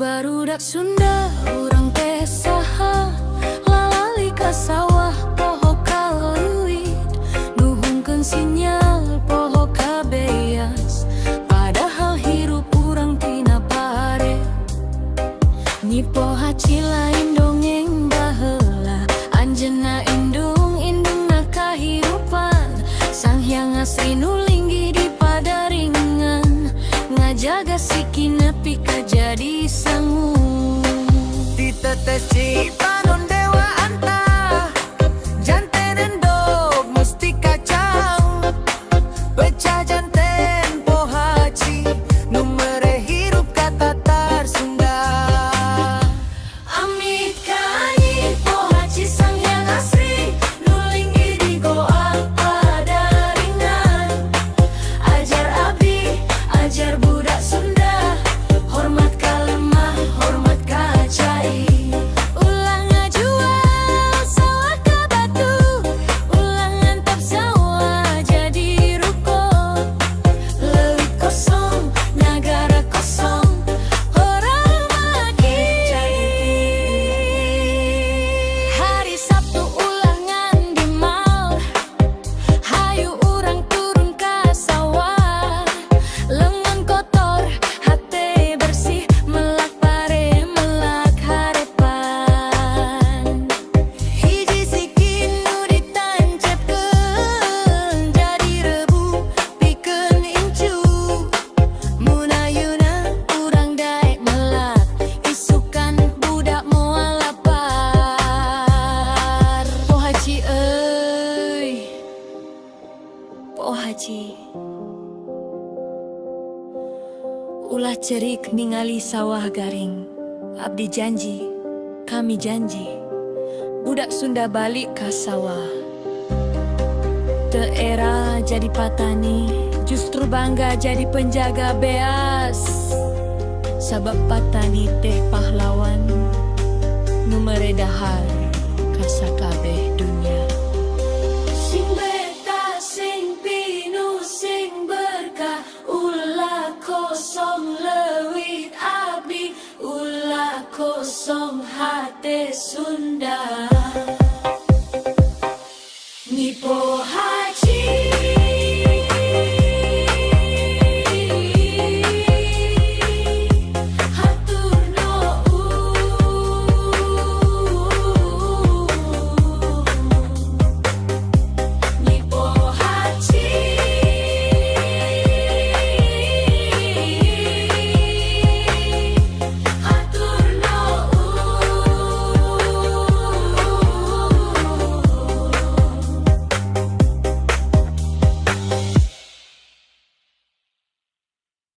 barudak Sunda urang teh saha lalali ka sawah poho kaluit nuhungkeun sinyal poho kabeas padahal hirup urang tina pare nyipo haci lain dongeng baheula anjeunna indung-indungna kahirupan sang hyang asri nu linggih di padaringan ngajaga siki nepi ka jadi sangu ditetes cipanon dewa anta janten endog musti kacang pecah janten pohaci nu mere hirup ka tatar Sunda amit kain pohaci sang hyang asri nu linggih di goa padaringan ajar abdi ajar budak Sunda hormat kalemah hormat kacai ulang ngajual sawah ka batu ulang ngantap sawah jadi ruko leuwih kosong nagara kosong orang makin hari Sabtu ulangan di mal hayu urang turun ka sawah lengan kotor hate bersih melak pare melak harepan hiji sikin nu ditancepkeun jadi rebu pikeun incu mun ayeuna urang daek melak isukan budak moal lapar pohaci euy pohaci ulah cerik ningali sawah garing abdi janji kami janji budak Sunda balik ka sawah teu era jadi patani justru bangga jadi penjaga beas sabab patani teh pahlawan nu mere dahar ka sakabeh dunya sing beta sing pinu sing berkah ulah kosong leuwih abdi ulah kosong hate Sunda nipo